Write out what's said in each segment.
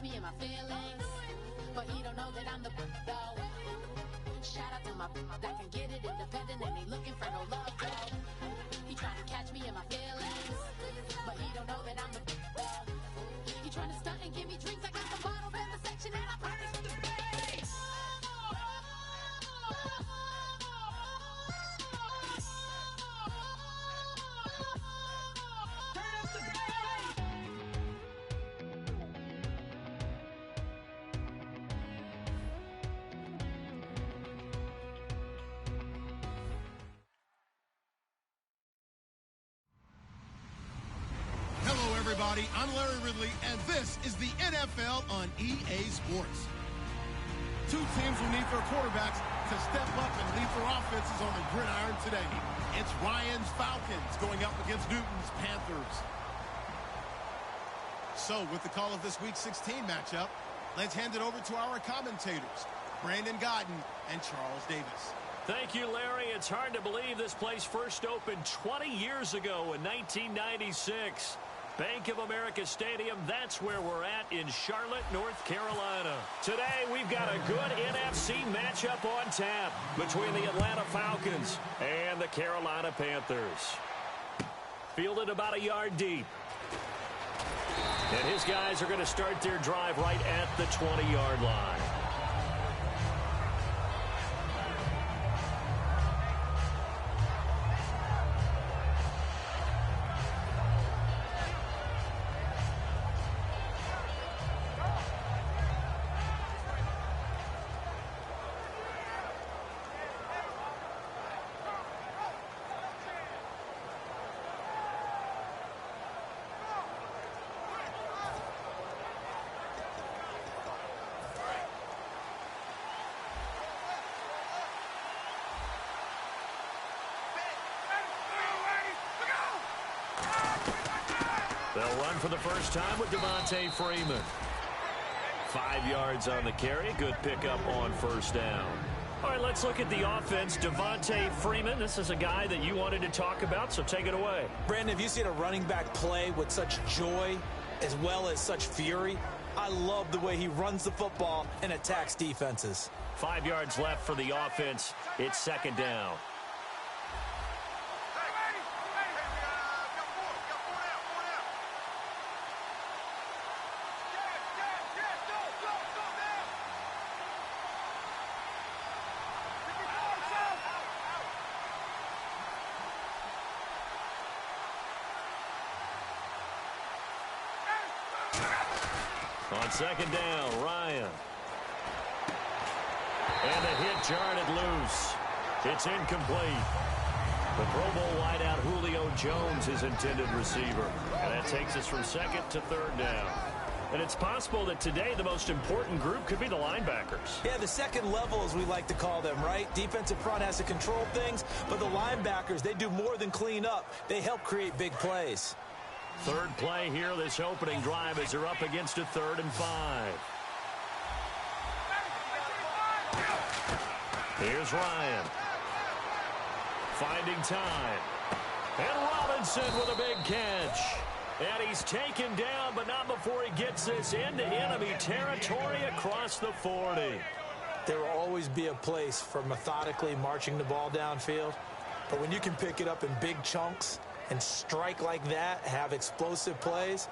catch me in my feelings, but he don't know that I'm the though. Shout out to my that can get it independent and ain't looking for no love though. He trying to catch me in my feelings, but he don't know that I'm the though. He trying to stunt and give me drinks. I got the bottles in the section and I promise to pay. Everybody, I'm Larry Ridley, and this is the NFL on EA Sports. Two teams will need their quarterbacks to step up and lead their offenses on the gridiron today. It's Ryan's Falcons going up against Newton's Panthers. So, with the call of this Week 16 matchup, let's hand it over to our commentators, Brandon Godden and Charles Davis. Thank you, Larry. It's hard to believe this place first opened 20 years ago in 1996. Bank of America Stadium, that's where we're at in Charlotte, North Carolina. Today, we've got a good NFC matchup on tap between the Atlanta Falcons and the Carolina Panthers. Fielded about a yard deep. And his guys are going to start their drive right at the 20-yard line. They'll run for the first time with Devontae Freeman. 5 yards on the carry. Good pickup on first down. All right, let's look at the offense. Devontae Freeman, this is a guy that you wanted to talk about, so take it away. Brandon, have you seen a running back play with such joy as well as such fury? I love the way he runs the football and attacks defenses. 5 yards left for the offense. It's second down. On second down, Ryan. And the hit jarred loose. It's incomplete. The Pro Bowl wideout Julio Jones is intended receiver. And that takes us from second to third down. And it's possible that today the most important group could be the linebackers. Yeah, the second level, as we like to call them, right? Defensive front has to control things, but the linebackers, they do more than clean up. They help create big plays. Third play here, this opening drive, as they're up against a 3rd and 5. Here's Ryan. Finding time. And Robinson with a big catch. And he's taken down, but not before he gets this into enemy territory across the 40. There will always be a place for methodically marching the ball downfield. But when you can pick it up in big chunks and strike like that, have explosive plays,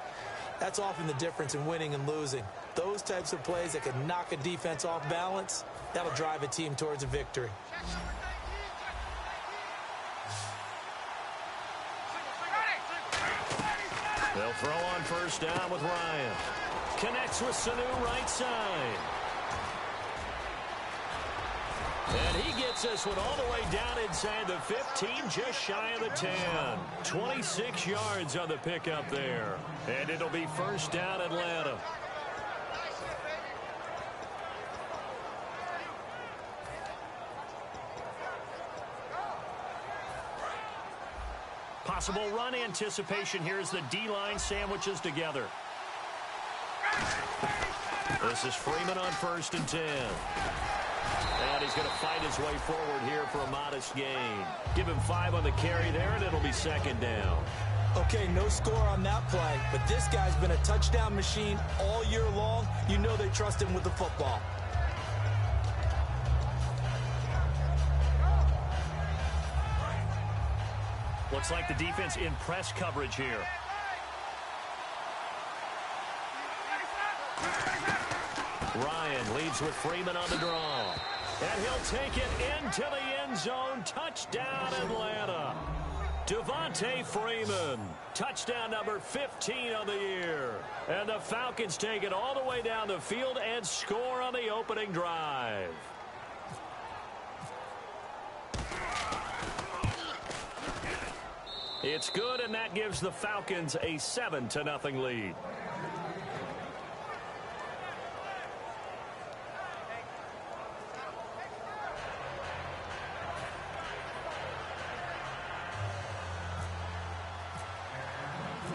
that's often the difference in winning and losing. Those types of plays that can knock a defense off balance, that'll drive a team towards a victory. They'll throw on first down with Ryan. Connects with Sanu right side. And he gets this one all the way down inside the 15, just shy of the 10. 26 yards on the pickup there. And it'll be first down Atlanta. Possible run anticipation here as the D-line sandwiches together. This is Freeman on 1st and 10. And he's going to fight his way forward here for a modest gain. Give him 5 on the carry there, and it'll be second down. Okay, no score on that play, but this guy's been a touchdown machine all year long. You know they trust him with the football. Looks like the defense in press coverage here. Ryan leads with Freeman on the draw. And he'll take it into the end zone. Touchdown, Atlanta. Devontae Freeman. Touchdown number 15 of the year. And the Falcons take it all the way down the field and score on the opening drive. It's good, and that gives the Falcons a 7-0 lead.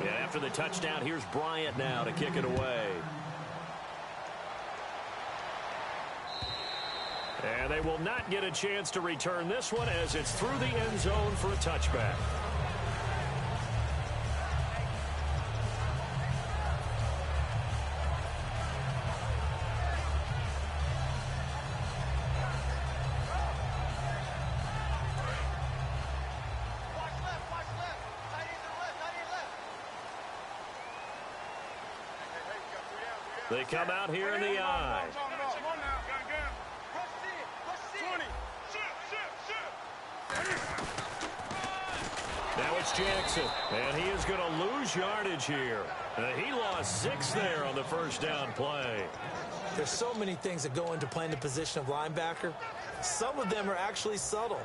Yeah, after the touchdown, here's Bryant now to kick it away. And they will not get a chance to return this one as it's through the end zone for a touchback. They come out here in the I. Now it's Jackson, and he is going to lose yardage here. He lost 6 there on the first down play. There's so many things that go into playing the position of linebacker. Some of them are actually subtle.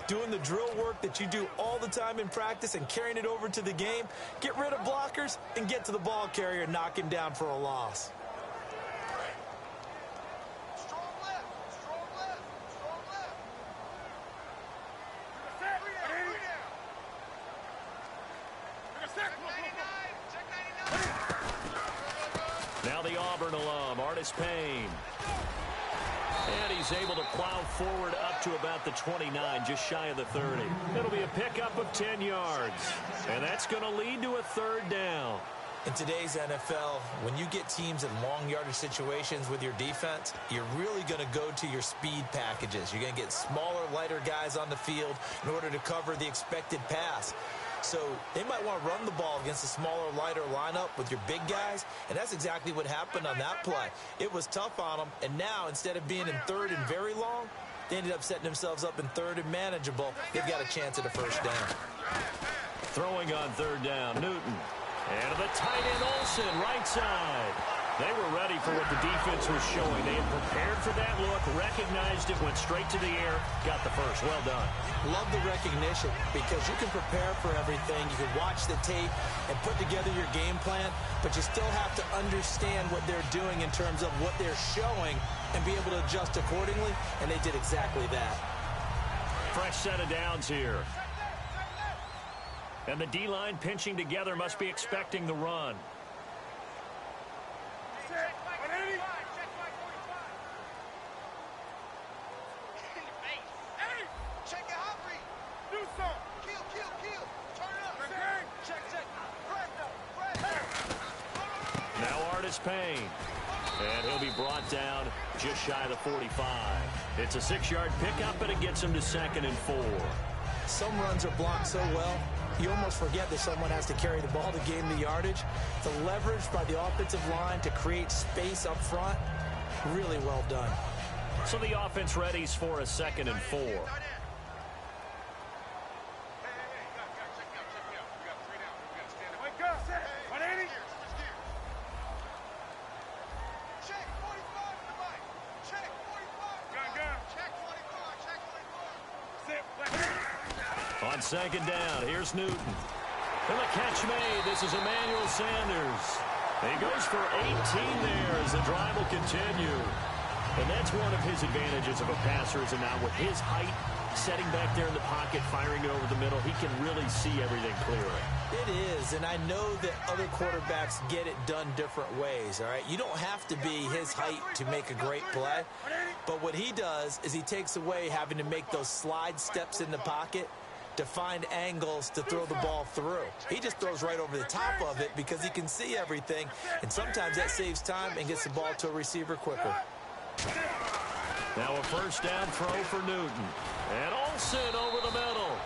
Doing the drill work that you do all the time in practice and carrying it over to the game. Get rid of blockers and get to the ball carrier and knock him down for a loss. Now the Auburn alum, Artis Payne. And he's able to plow forward up to about the 29, just shy of the 30. It'll be a pickup of 10 yards. And that's going to lead to a third down. In today's NFL, when you get teams in long yardage situations with your defense, you're really going to go to your speed packages. You're going to get smaller, lighter guys on the field in order to cover the expected pass. So they might want to run the ball against a smaller, lighter lineup with your big guys, and that's exactly what happened on that play. It was tough on them, and now instead of being in third and very long, they ended up setting themselves up in third and manageable. They've got a chance at a first down. Throwing on third down, Newton. And the tight end Olsen, right side. They were ready for what the defense was showing. They had prepared for that look, recognized it, went straight to the air, got the first. Well done. Love the recognition because you can prepare for everything. You can watch the tape and put together your game plan, but you still have to understand what they're doing in terms of what they're showing and be able to adjust accordingly, and they did exactly that. Fresh set of downs here. And the D-line pinching together must be expecting the run. Now Artis Payne. And he'll be brought down just shy of the 45. It's a 6-yard pickup, but it gets him to 2nd and 4. Some runs are blocked so well, you almost forget that someone has to carry the ball to gain the yardage. The leverage by the offensive line to create space up front, really well done. So the offense readies for a 2nd and 4. On 2nd down, here's Newton. And the catch made. This is Emmanuel Sanders. He goes for 18 there as the drive will continue. And that's one of his advantages of a passer, is now with his height, setting back there in the pocket, firing it over the middle, he can really see everything clearly. It is, and I know that other quarterbacks get it done different ways, all right? You don't have to be his height to make a great play, but what he does is he takes away having to make those slide steps in the pocket to find angles to throw the ball through. He just throws right over the top of it because he can see everything, and sometimes that saves time and gets the ball to a receiver quicker. Now a first down throw for Newton. And Olsen over the middle.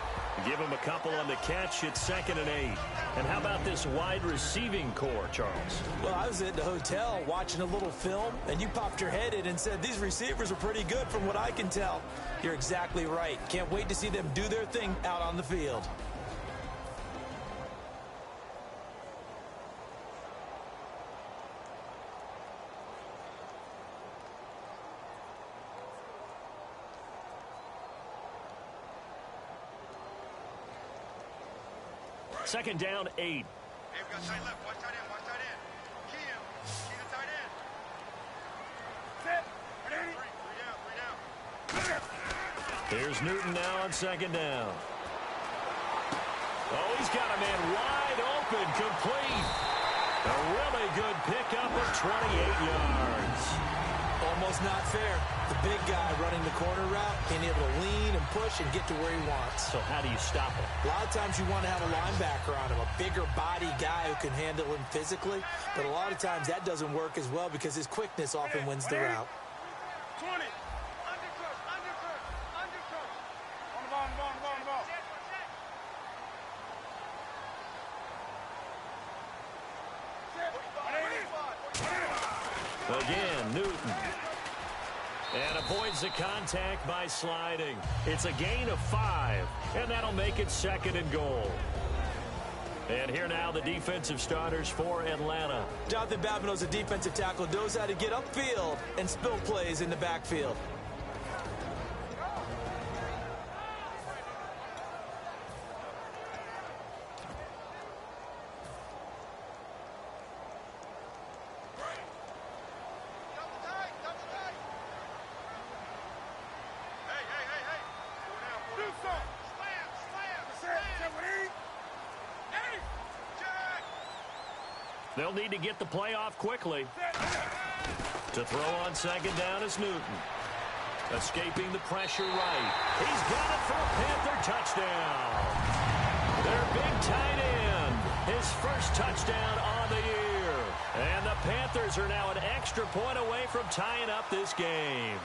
Give him a couple on the catch. It's 2nd and 8. And how about this wide receiving core, Charles? Well, I was at the hotel watching a little film, and you popped your head in and said, these receivers are pretty good from what I can tell. You're exactly right. Can't wait to see them do their thing out on the field. Second down, 8. Hey, we got tight left. Watch tight end. Watch tight end. Key him. Key the tight end. Set. Three down. Here's Newton now on 2nd down. Oh, he's got a man wide open, complete. A really good pickup of 28 yards. Almost not fair. The big guy running the corner route, being able to lean and push and get to where he wants. So how do you stop him? A lot of times you want to have a linebacker on him, a bigger body guy who can handle him physically. But a lot of times that doesn't work as well because his quickness often wins the route. 20. Undercut. On the ball. Again, Newton. And avoids the contact by sliding. It's a gain of 5, and that'll make it 2nd and goal. And here now the defensive starters for Atlanta. Jonathan Babineau's a defensive tackle, knows how to get upfield and spill plays in the backfield. They'll need to get the play off quickly. To throw on 2nd down is Newton. Escaping the pressure right. He's got it for a Panther touchdown. Their big tight end. His first touchdown on the year. And the Panthers are now an extra point away from tying up this game.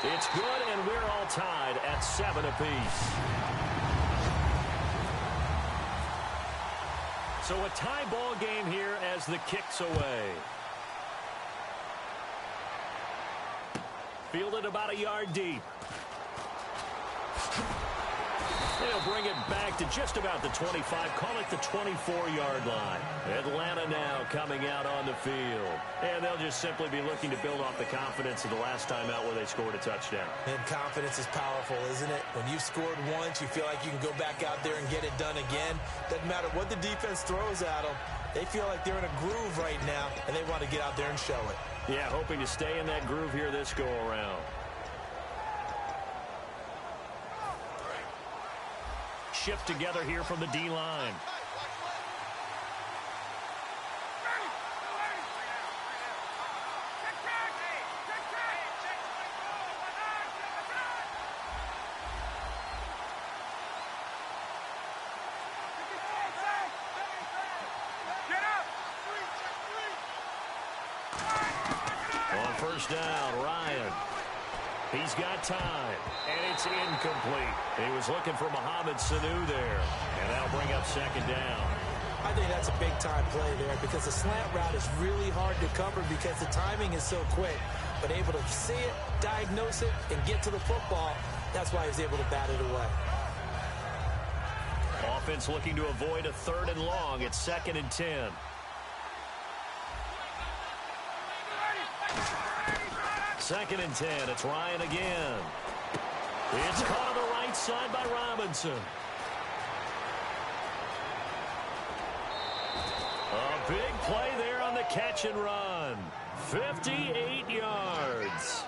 It's good, and we're all tied at 7 apiece. So a tie ball game here as the kick's away. Fielded about a yard deep. They'll bring it back to just about the 25, call it the 24-yard line. Atlanta now coming out on the field. And they'll just simply be looking to build off the confidence of the last time out where they scored a touchdown. And confidence is powerful, isn't it? When you've scored once, you feel like you can go back out there and get it done again. Doesn't matter what the defense throws at them. They feel like they're in a groove right now, and they want to get out there and show it. Yeah, hoping to stay in that groove here this go-around. Shift together here from the D-line. On first down, Ryan. He's got time, and it's incomplete. He was looking for Mohamed Sanu there, and that'll bring up 2nd down. I think that's a big-time play there because the slant route is really hard to cover because the timing is so quick. But able to see it, diagnose it, and get to the football, that's why he was able to bat it away. Offense looking to avoid a 3rd and long. It's 2nd and 10. Second and 10. It's Ryan again. It's caught on the right side by Robinson. A big play there on the catch and run. 58 yards.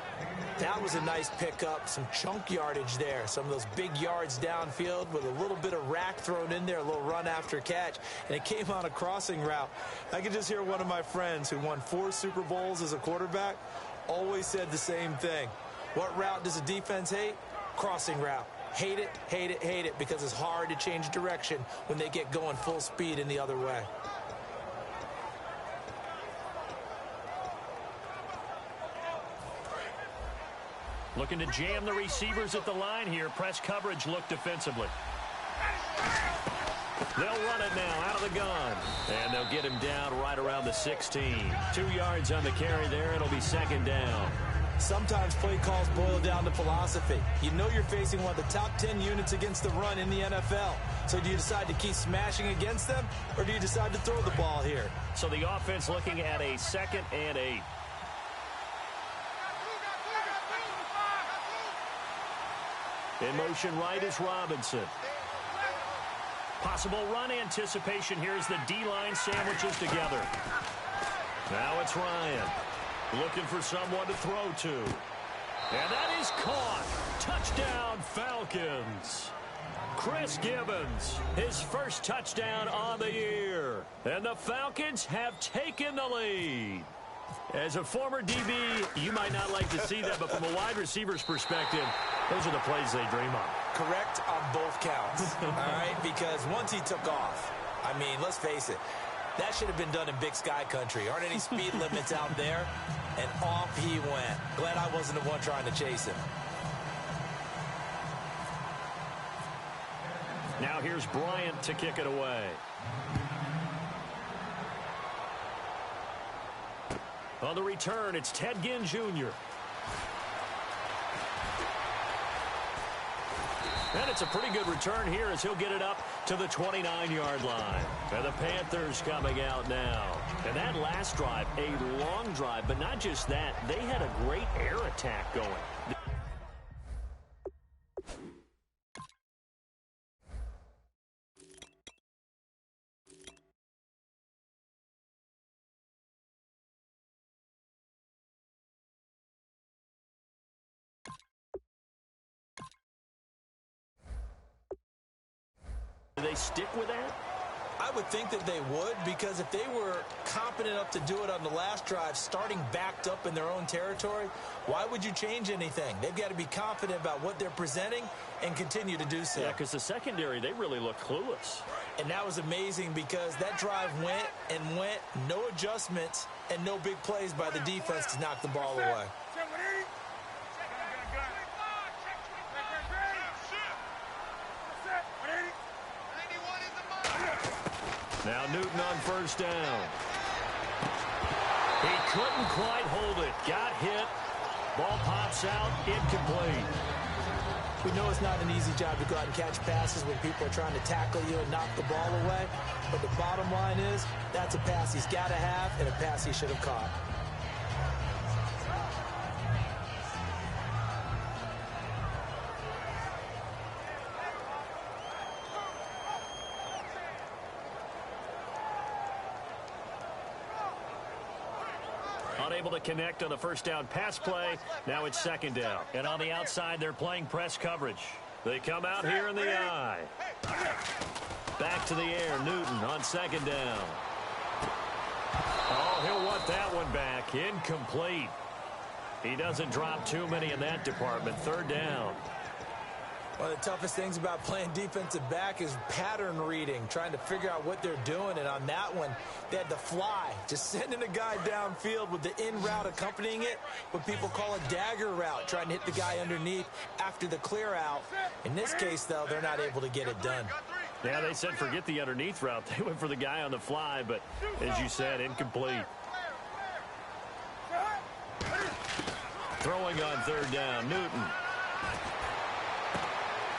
That was a nice pickup, some chunk yardage there. Some of those big yards downfield with a little bit of rack thrown in there, a little run after catch, and it came on a crossing route. I could just hear one of my friends who won 4 Super Bowls as a quarterback always said the same thing. What route does a defense hate? Crossing route. Hate it, hate it, hate it, because it's hard to change direction when they get going full speed in the other way. Looking to jam the receivers at the line here. Press coverage look defensively. They'll run it now out of the gun. And they'll get him down right around the 16. 2 yards on the carry there. It'll be second down. Sometimes play calls boil down to philosophy. You know you're facing one of the top 10 units against the run in the NFL. So do you decide to keep smashing against them, or do you decide to throw the ball here? So the offense looking at a 2nd and 8. In motion right is Robinson. Possible run anticipation here as the D-line sandwiches together. Now it's Ryan. Looking for someone to throw to. And that is caught. Touchdown, Falcons. Chris Gibbons, his first touchdown on the year. And the Falcons have taken the lead. As a former DB, you might not like to see that, but from a wide receiver's perspective, those are the plays they dream of. Correct on both counts, all right? Because once he took off, I mean, let's face it, that should have been done in Big Sky country. Aren't any speed limits out there? And off he went. Glad I wasn't the one trying to chase him. Now here's Bryant to kick it away. On the return, it's Ted Ginn Jr. And it's a pretty good return here as he'll get it up to the 29-yard line. And the Panthers coming out now. And that last drive, a long drive, but not just that. They had a great air attack going. Do they stick with that? I would think that they would, because if they were competent enough to do it on the last drive, starting backed up in their own territory, why would you change anything? They've got to be confident about what they're presenting and continue to do so. Yeah, because the secondary, they really look clueless. And that was amazing because that drive went and went, no adjustments, and no big plays by the defense to knock the ball away. Now Newton on first down. He couldn't quite hold it. Got hit. Ball pops out. Incomplete. We know it's not an easy job to go out and catch passes when people are trying to tackle you and knock the ball away. But the bottom line is, that's a pass he's got to have and a pass he should have caught. Unable to connect on the first down pass play. Now it's second down. And on the outside, they're playing press coverage. They come out here in the eye. Back to the air. Newton on second down. Oh, he'll want that one back. Incomplete. He doesn't drop too many in that department. Third down. One of the toughest things about playing defensive back is pattern reading, trying to figure out what they're doing. And on that one, they had the fly, just sending a guy downfield with the in route accompanying it, what people call a dagger route, trying to hit the guy underneath after the clear out. In this case, though, they're not able to get it done. Yeah, they said forget the underneath route. They went for the guy on the fly, but as you said, incomplete. Throwing on third down, Newton.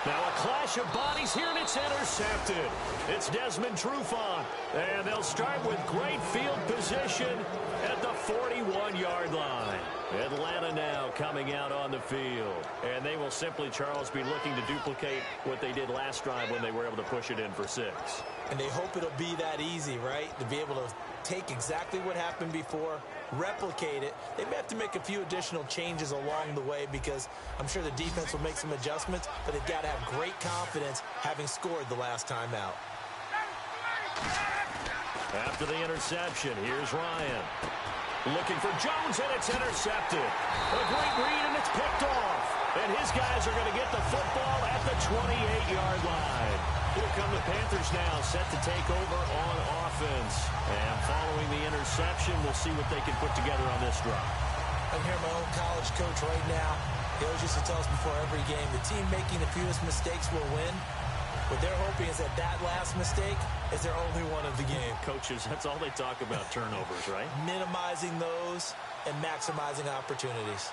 Now a clash of bodies here, and it's intercepted. It's Desmond Trufant, and they'll start with great field position at the 41-yard line. Atlanta now coming out on the field, and they will simply, Charles, be looking to duplicate what they did last drive when they were able to push it in for 6. And they hope it'll be that easy, right, to be able to take exactly what happened before, replicate it. They may have to make a few additional changes along the way because I'm sure the defense will make some adjustments, but they've got to have great confidence having scored the last time out. After the interception, here's Ryan. Looking for Jones, and it's intercepted. A great read, and it's picked off. And his guys are going to get the football at the 28-yard line. Here come the Panthers now, set to take over on offense. And following the interception, we'll see what they can put together on this drive. I'm here, my own college coach right now. He always used to tell us before every game, the team making the fewest mistakes will win. What they're hoping is that last mistake is their only one of the game. Coaches, that's all they talk about, turnovers, right? Minimizing those and maximizing opportunities.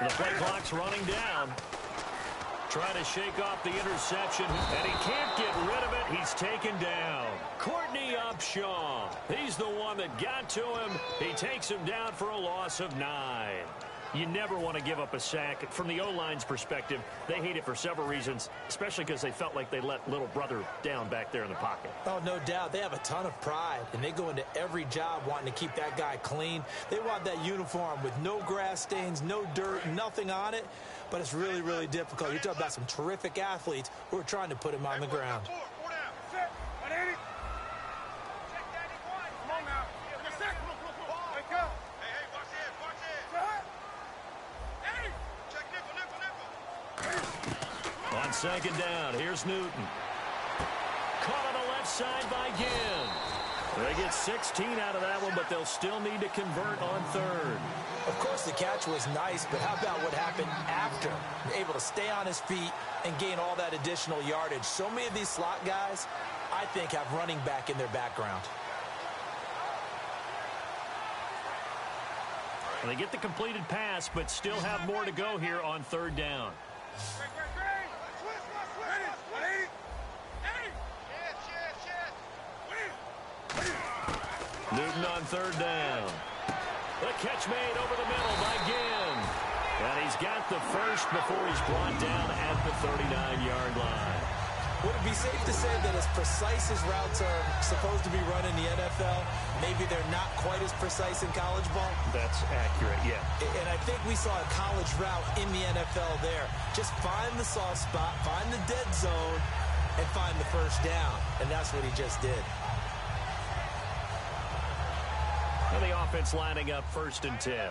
The play clock's running down. Trying to shake off the interception, and he can't get rid of it. He's taken down. Courtney Upshaw. He's the one that got to him. He takes him down for a loss of 9. You never want to give up a sack. From the O-line's perspective, they hate it for several reasons, especially because they felt like they let little brother down back there in the pocket. Oh, no doubt. They have a ton of pride, and they go into every job wanting to keep that guy clean. They want that uniform with no grass stains, no dirt, nothing on it, but it's really, really difficult. You're talking about some terrific athletes who are trying to put him on the ground. On second down, here's Newton. Caught on the left side by Ginn. They get 16 out of that one, but they'll still need to convert on third. Of course, the catch was nice, but how about what happened after? Able to stay on his feet and gain all that additional yardage. So many of these slot guys, I think, have running back in their background. They get the completed pass, but still have more to go here on third down. Newton on third down. The catch made over the middle by Ginn. And he's got the first before he's brought down at the 39-yard line. Would it be safe to say that as precise as routes are supposed to be run in the NFL, maybe they're not quite as precise in college ball? That's accurate, yeah. And I think we saw a college route in the NFL there. Just find the soft spot, find the dead zone, and find the first down. And that's what he just did. And the offense lining up 1st and 10.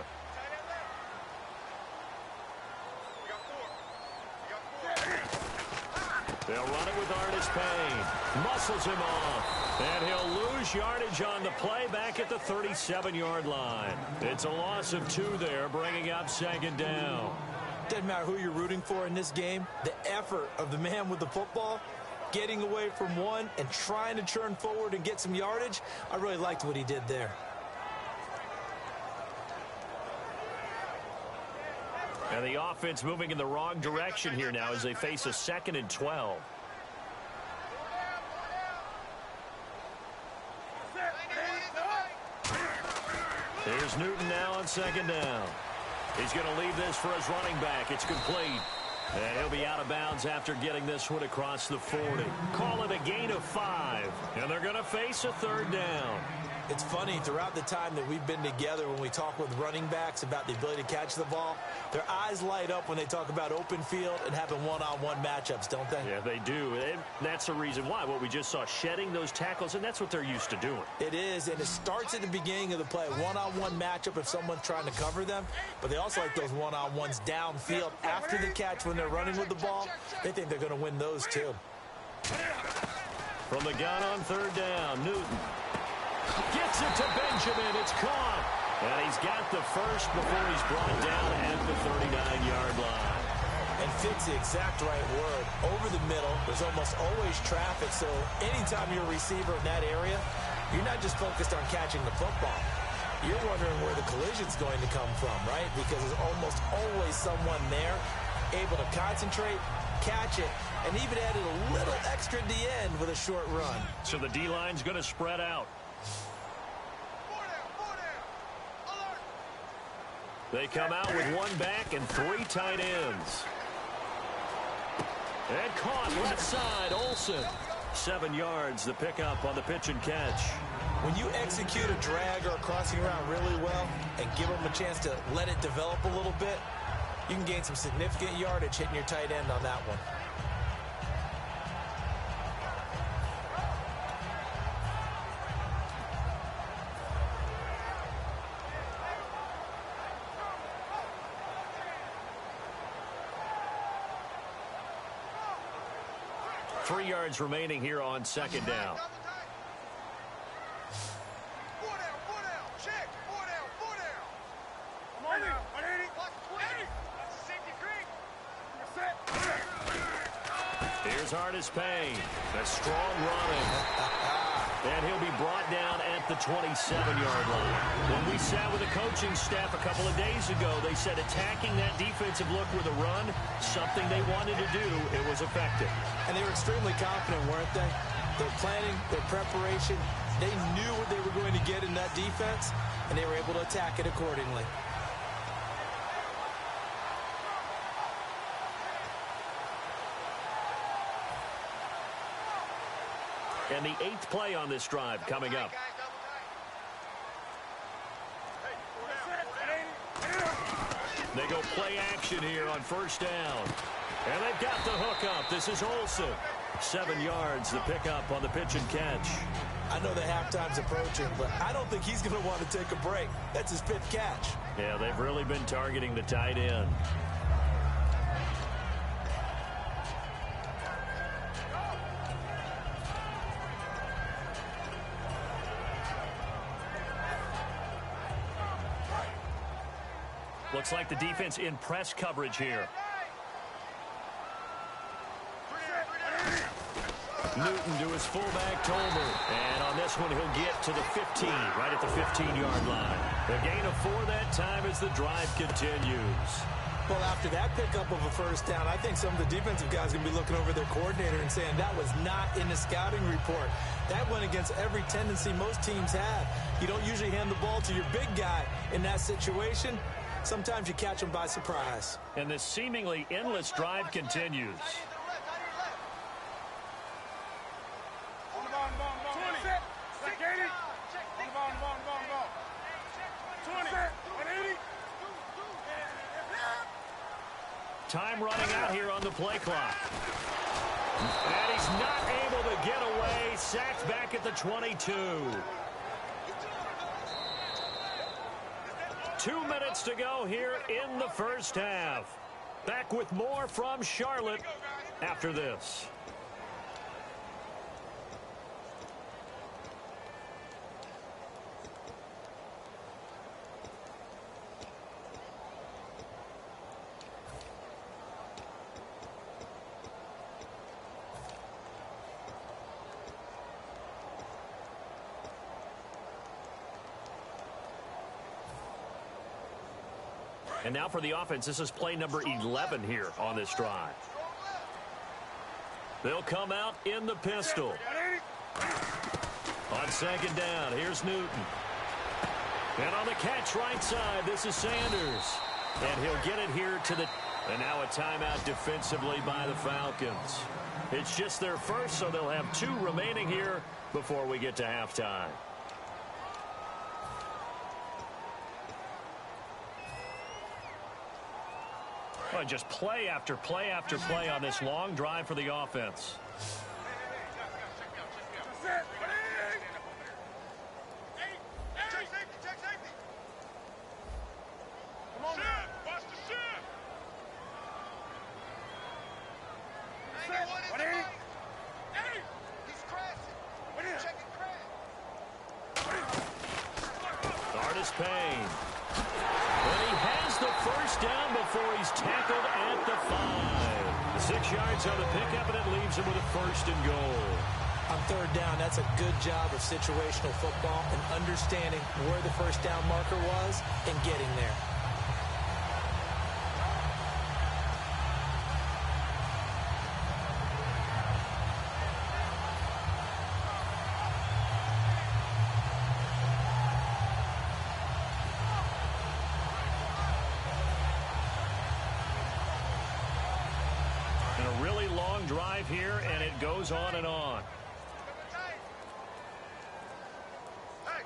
They'll run it with Artis Payne. Muscles him off. And he'll lose yardage on the play back at the 37-yard line. It's a loss of 2 there, bringing up 2nd down. Doesn't matter who you're rooting for in this game. The effort of the man with the football, getting away from one and trying to churn forward and get some yardage, I really liked what he did there. And the offense moving in the wrong direction here now as they face a 2nd and 12. Here's Newton now on 2nd down. He's going to leave this for his running back. It's complete. And he'll be out of bounds after getting this one across the 40. Call it a gain of 5. And they're going to face a 3rd down. It's funny, throughout the time that we've been together, when we talk with running backs about the ability to catch the ball, their eyes light up when they talk about open field and having one-on-one matchups, don't they? Yeah, they do. And that's the reason why. What we just saw, shedding those tackles, and that's what they're used to doing. It is, and it starts at the beginning of the play. One-on-one matchup if someone's trying to cover them, but they also like those one-on-ones downfield after the catch when they're running with the ball. They think they're going to win those, too. From the gun on 3rd down, Newton gets it to Benjamin. It's caught. And he's got the first before he's brought down at the 39-yard line. And fits the exact right word. Over the middle, there's almost always traffic. So anytime you're a receiver in that area, you're not just focused on catching the football. You're wondering where the collision's going to come from, right? Because there's almost always someone there able to concentrate, catch it, and even added a little extra at the end with a short run. So the D-line's going to spread out. They come out with one back and 3 tight ends. And caught left side, Olsen. 7 yards, the pickup on the pitch and catch. When you execute a drag or a crossing route really well and give them a chance to let it develop a little bit, you can gain some significant yardage hitting your tight end on that one. Three yards remaining here on second down. Here's Hardest Payne. A strong running. And he'll be brought down at the 27-yard line. When we sat with the coaching staff a couple of days ago, they said attacking that defensive look with a run, something they wanted to do, it was effective. And they were extremely confident, weren't they? Their planning, their preparation, they knew what they were going to get in that defense, and they were able to attack it accordingly. And the 8th play on this drive coming up. They go play action here on first down. And they've got the hook up. This is Olsen. 7 yards, the pickup on the pitch and catch. I know the halftime's approaching, but I don't think he's going to want to take a break. That's his 5th catch. Yeah, they've really been targeting the tight end. Looks like the defense in press coverage here. Newton to his fullback, Tolbert. And on this one, he'll get to the 15, right at the 15-yard line. A gain of 4 that time as the drive continues. Well, after that pickup of a first down, I think some of the defensive guys are going to be looking over their coordinator and saying that was not in the scouting report. That went against every tendency most teams have. You don't usually hand the ball to your big guy in that situation. Sometimes you catch them by surprise. And this seemingly endless drive continues. Time running out here on the play clock. And he's not able to get away. Sacked back at the 22. 2 minutes to go here in the first half. Back with more from Charlotte after this. And now for the offense, this is play number 11 here on this drive. They'll come out in the pistol. On second down, here's Newton. And on the catch right side, this is Sanders. And he'll get it here to the... And now a timeout defensively by the Falcons. It's just their first, so they'll have 2 remaining here before we get to halftime. Well, just play after play after play on this long drive for the offense. Hardest Payne. And he has the first down before he's tackled at the 5. 6 yards on the pickup, and it leaves him with a first and goal. On third down, that's a good job of situational football and understanding where the first down marker was and getting there. drive here, and it goes on and on.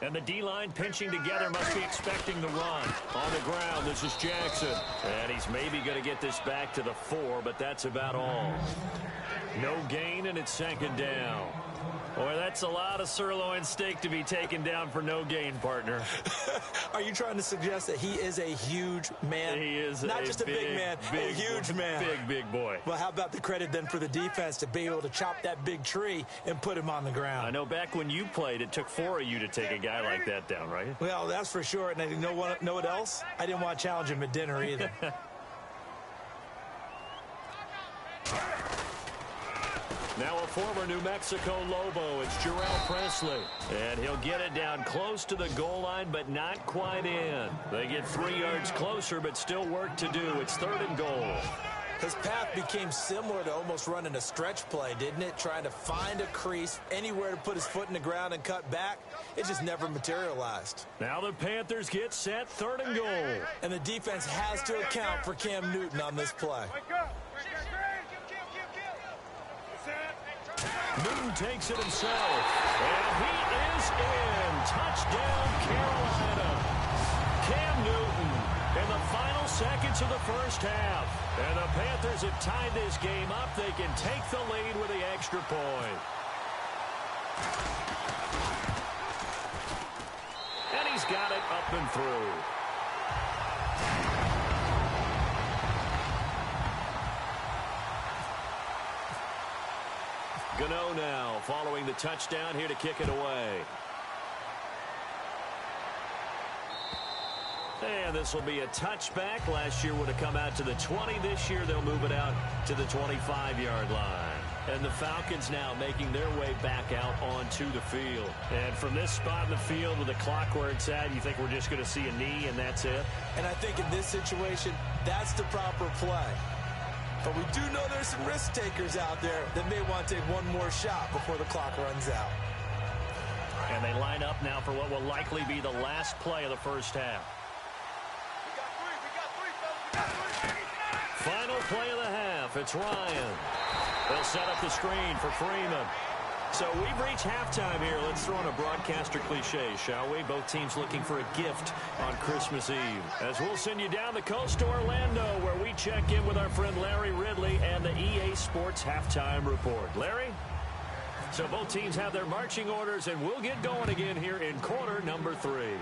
And the D-line pinching together must be expecting the run. On the ground, this is Jackson. And he's maybe going to get this back to the 4, but that's about all. No gain, and it's second down. Boy, that's a lot of sirloin steak to be taken down for no gain, partner. Are you trying to suggest that he is a huge man? He is not just a big man, a huge man. Big boy. Well, how about the credit then for the defense to be able to chop that big tree and put him on the ground? I know back when you played, it took 4 of you to take a guy like that down, right? Well, that's for sure. And you know what else? I didn't want to challenge him at dinner either. Now a former New Mexico Lobo, it's Jarrell Presley. And he'll get it down close to the goal line, but not quite in. They get 3 yards closer, but still work to do. It's 3rd and goal. His path became similar to almost running a stretch play, didn't it? Trying to find a crease, anywhere to put his foot in the ground and cut back. It just never materialized. Now the Panthers get set, 3rd and goal. And the defense has to account for Cam Newton on this play. Newton takes it himself, and he is in. Touchdown, Carolina. Cam Newton in the final seconds of the first half. And the Panthers have tied this game up. They can take the lead with the extra point. And he's got it up and through. Gano now following the touchdown here to kick it away. And this will be a touchback. Last year would have come out to the 20. This year they'll move it out to the 25-yard line. And the Falcons now making their way back out onto the field. And from this spot in the field with the clock where it's at, you think we're just going to see a knee and that's it? And I think in this situation, that's the proper play. But we do know there's some risk takers out there that may want to take one more shot before the clock runs out. And they line up now for what will likely be the last play of the first half. Final play of the half. It's Ryan. They'll set up the screen for Freeman. So we've reached halftime here. Let's throw in a broadcaster cliche, shall we? Both teams looking for a gift on Christmas Eve. As we'll send you down the coast to Orlando, where we check in with our friend Larry Ridley and the EA Sports Halftime Report. Larry? So both teams have their marching orders, and we'll get going again here in quarter number 3.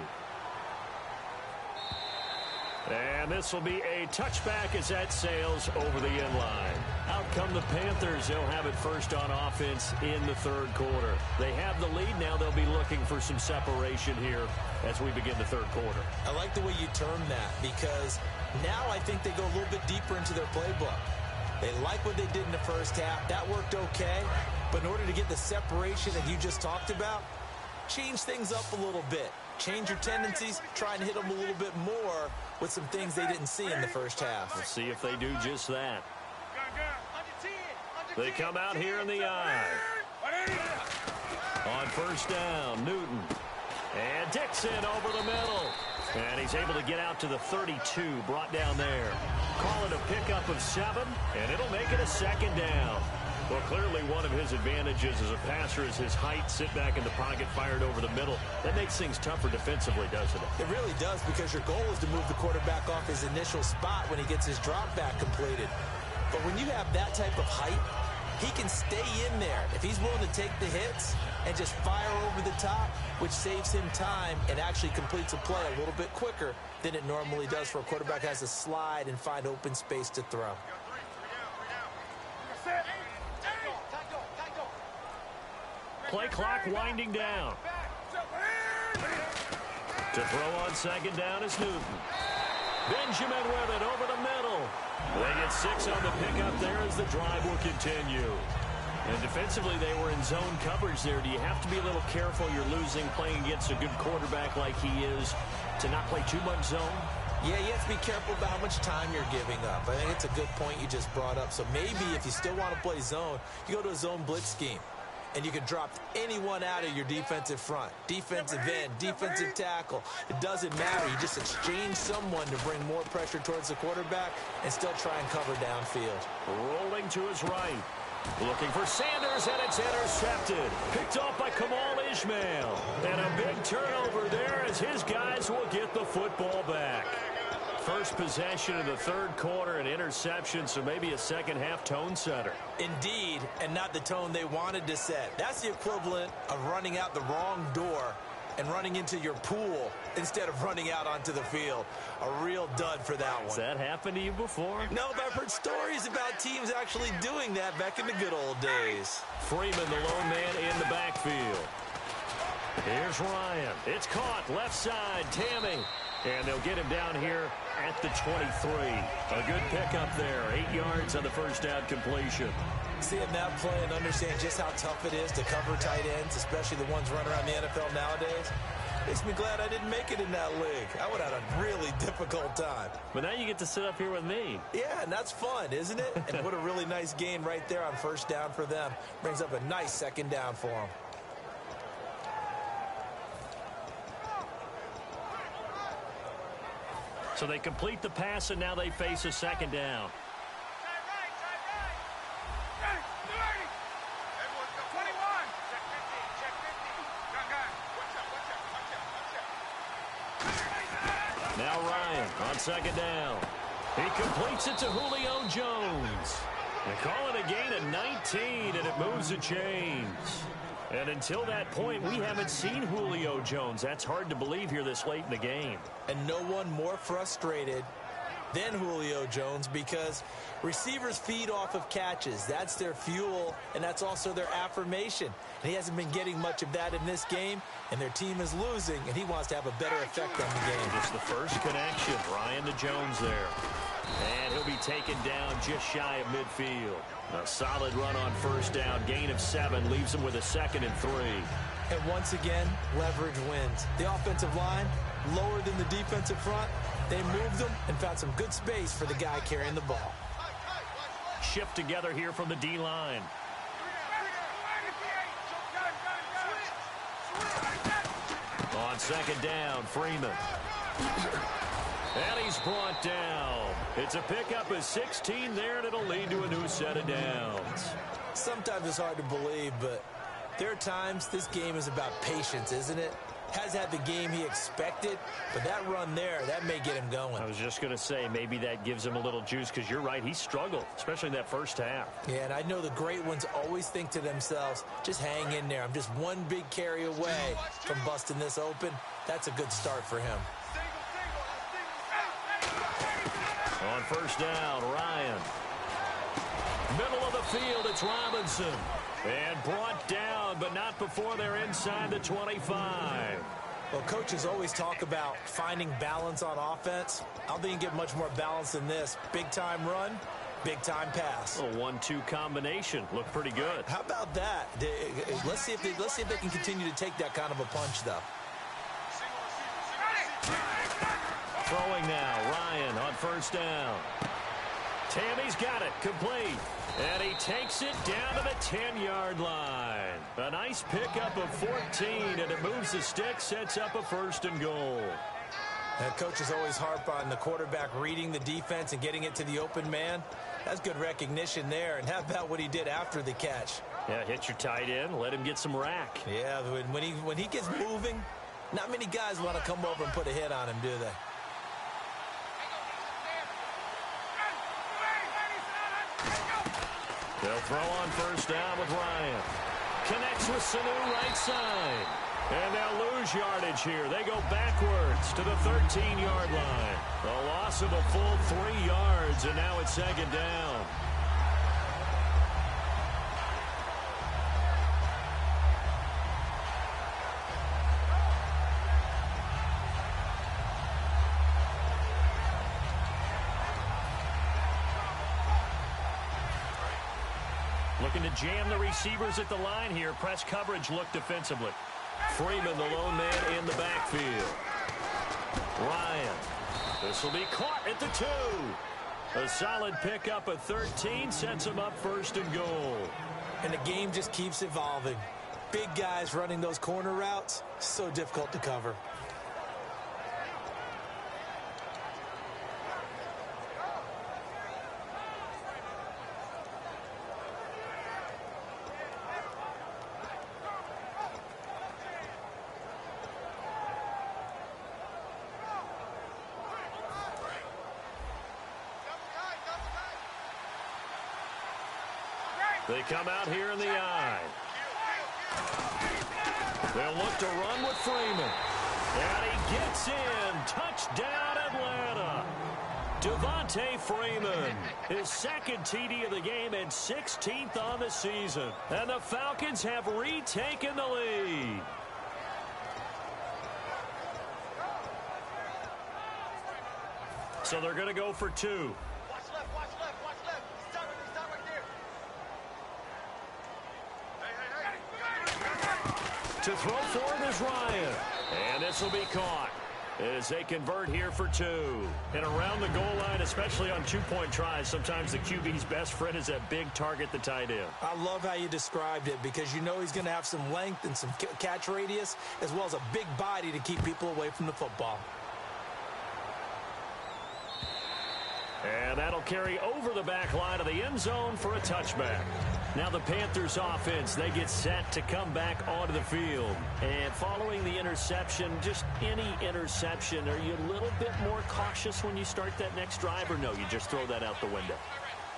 And this will be a touchback as that sails over the end line. Out come the Panthers. They'll have it first on offense in the 3rd quarter. They have the lead. Now they'll be looking for some separation here as we begin the 3rd quarter. I like the way you term that, because now I think they go a little bit deeper into their playbook. They like what they did in the first half. That worked okay. But in order to get the separation that you just talked about, change things up a little bit. Change your tendencies, try and hit them a little bit more with some things they didn't see in the first half. We'll see if they do just that. They come out here in the eye. On first down, Newton. And Dixon over the middle. And he's able to get out to the 32, brought down there. Call it a pickup of 7, and it'll make it a 2nd down. Well, clearly one of his advantages as a passer is his height, sit back in the pocket, fired over the middle. That makes things tougher defensively, doesn't it? It really does, because your goal is to move the quarterback off his initial spot when he gets his drop back completed. But when you have that type of height, he can stay in there. If he's willing to take the hits and just fire over the top, which saves him time and actually completes a play a little bit quicker than it normally does for a quarterback has to slide and find open space to throw. Play clock winding down. To throw on 2nd down is Newton. Benjamin with it over the middle. They get 6 on the pickup there as the drive will continue. And defensively, they were in zone coverage there. Do you have to be a little careful? You're losing playing against a good quarterback like he is to not play too much zone? Yeah, you have to be careful about how much time you're giving up. I think it's a good point you just brought up. So maybe if you still want to play zone, you go to a zone blitz scheme. And you can drop anyone out of your defensive front. Defensive end, defensive tackle. It doesn't matter. You just exchange someone to bring more pressure towards the quarterback and still try and cover downfield. Rolling to his right. Looking for Sanders, and it's intercepted. Picked off by Kamal Ishmael. And a big turnover there as his guys will get the football back. First possession of the third quarter, an interception, so maybe a second-half tone setter. Indeed, and not the tone they wanted to set. That's the equivalent of running out the wrong door and running into your pool instead of running out onto the field. A real dud for that one. Has that happened to you before? No, but I've heard stories about teams actually doing that back in the good old days. Freeman, the lone man in the backfield. Here's Ryan. It's caught. Left side, Tammy. And they'll get him down here at the 23. A good pickup there. 8 yards on the first down completion. Seeing that play and understand just how tough it is to cover tight ends, especially the ones running around the NFL nowadays, makes me glad I didn't make it in that league. I would have had a really difficult time. But now you get to sit up here with me. Yeah, and that's fun, isn't it? And what a really nice gain right there on first down for them. Brings up a nice second down for them. So they complete the pass, and now they face a second down. Now Ryan on second down. He completes it to Julio Jones. They call it a gain of 19, and it moves the chains. And until that point, we haven't seen Julio Jones. That's hard to believe here this late in the game. And no one more frustrated than Julio Jones because receivers feed off of catches. That's their fuel, and that's also their affirmation. And he hasn't been getting much of that in this game, and their team is losing, and he wants to have a better effect on the game. Just the first connection. Ryan to Jones there. And he'll be taken down just shy of midfield. A solid run on first down. Gain of 7 leaves him with a 2nd and 3. And once again, leverage wins. The offensive line, lower than the defensive front. They moved them and found some good space for the guy carrying the ball. Shift together here from the D-line. On second down, Freeman. And he's brought down. It's a pickup of 16 there, and it'll lead to a new set of downs. Sometimes it's hard to believe, but there are times this game is about patience, isn't it? Has had the game he expected, but that run there, that may get him going. I was just going to say, maybe that gives him a little juice, because you're right, he struggled, especially in that first half. Yeah, and I know the great ones always think to themselves, just hang in there. I'm just one big carry away from busting this open. That's a good start for him. On first down, Ryan. Middle of the field, it's Robinson. And brought down, but not before they're inside the 25. Well, coaches always talk about finding balance on offense. I don't think you get much more balance than this. Big-time run, big-time pass. A 1-2 combination. Looked pretty good. How about that? Let's see if they can continue to take that kind of a punch, though. Throwing now, Ryan on first down. Tammy's got it, complete. And he takes it down to the 10-yard line. A nice pickup of 14, and it moves the stick, sets up a 1st and goal. And coaches always harp on the quarterback reading the defense and getting it to the open man. That's good recognition there. And how about what he did after the catch? Yeah, hit your tight end, let him get some rack. Yeah, when he gets moving, not many guys want to come over and put a hit on him, do they? They'll throw on first down with Ryan. Connects with Sanu right side. And they'll lose yardage here. They go backwards to the 13-yard line. A loss of a full 3 yards, and now it's second down. Looking to jam the receivers at the line here. Press coverage look defensively. Freeman, the lone man in the backfield. Ryan. This will be caught at the 2. A solid pickup of 13 sets him up 1st and goal. And the game just keeps evolving. Big guys running those corner routes, so difficult to cover. They come out here in the I. They'll look to run with Freeman. And he gets in. Touchdown, Atlanta. Devontae Freeman, his second TD of the game and 16th on the season. And the Falcons have retaken the lead. So they're going to go for two. Watch left, watch left, watch left. Stop right there. Hey. To throw for it is Ryan. And this will be caught as they convert here for two. And around the goal line, especially on two-point tries, sometimes the QB's best friend is that big target, the tight end. I love how you described it because you know he's going to have some length and some catch radius as well as a big body to keep people away from the football. And that'll carry over the back line of the end zone for a touchback. Now the Panthers offense, they get set to come back onto the field. And following the interception, just any interception, are you a little bit more cautious when you start that next drive, or no, you just throw that out the window?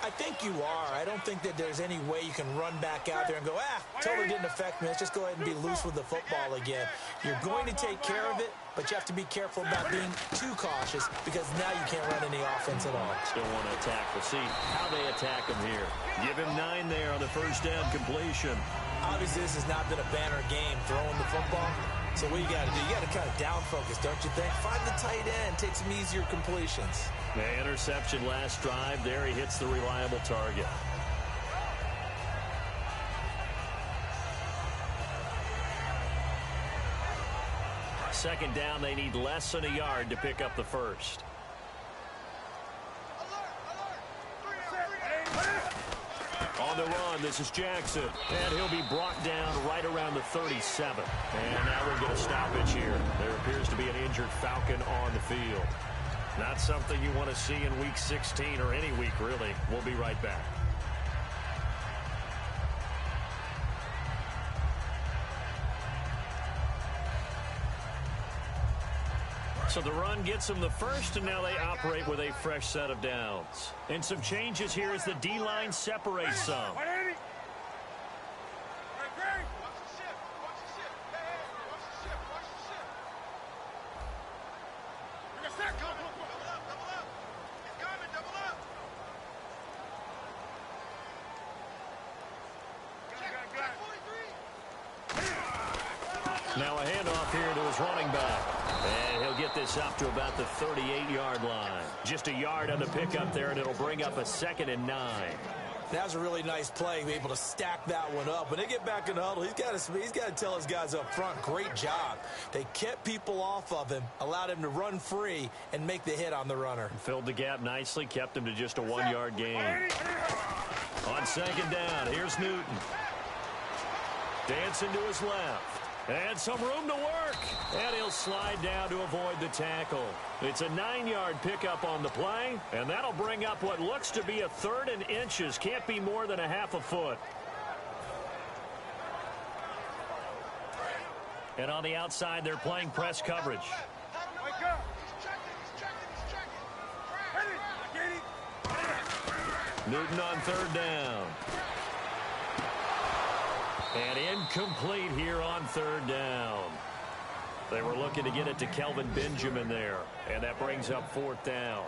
I think you are. I don't think that there's any way you can run back out there and go, totally didn't affect me. Let's just go ahead and be loose with the football again. You're going to take care of it, but you have to be careful about being too cautious because now you can't run any offense at all. Still want to attack. We'll see how they attack him here. Give him 9 there on the first down completion. Obviously, this has not been a banner game throwing the football. So what you got to do, you got to kind of down focus, don't you think? Find the tight end, take some easier completions. The interception last drive. There he hits the reliable target. Second down, they need less than a yard to pick up the first. On the run, this is Jackson. And he'll be brought down right around the 37. And now we'll get a stoppage here. There appears to be an injured Falcon on the field. Not something you want to see in Week 16 or any week, really. We'll be right back. So the run gets them the first, and now they operate with a fresh set of downs. And some changes here as the D-line separates some. Now a handoff here to his running back. And he'll get this up to about the 38-yard line. Just a yard on the pickup there, and it'll bring up a 2nd and 9. That was a really nice play, be able to stack that one up. When they get back in the huddle, he's got to tell his guys up front, great job. They kept people off of him, allowed him to run free, and make the hit on the runner. Filled the gap nicely, kept him to just a 1-yard gain. On second down, here's Newton. Dancing to his left. And some room to work. And he'll slide down to avoid the tackle. It's a 9-yard pickup on the play. And that'll bring up what looks to be a 3rd and inches. Can't be more than a half a foot. And on the outside, they're playing press coverage. Newton on 3rd down. And incomplete here on 3rd down. They were looking to get it to Kelvin Benjamin there. And that brings up 4th down.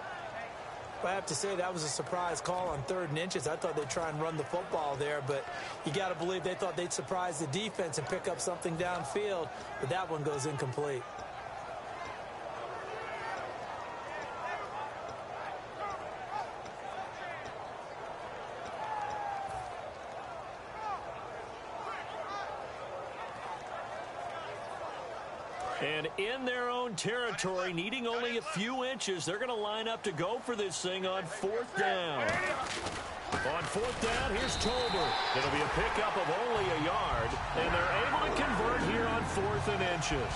I have to say that was a surprise call on 3rd and inches. I thought they'd try and run the football there, but you got to believe they thought they'd surprise the defense and pick up something downfield. But that one goes incomplete. And in their own territory, needing only a few inches, they're going to line up to go for this thing on 4th down. On 4th down, here's Tolbert. It'll be a pickup of only a yard, and they're able to convert here on 4th and inches.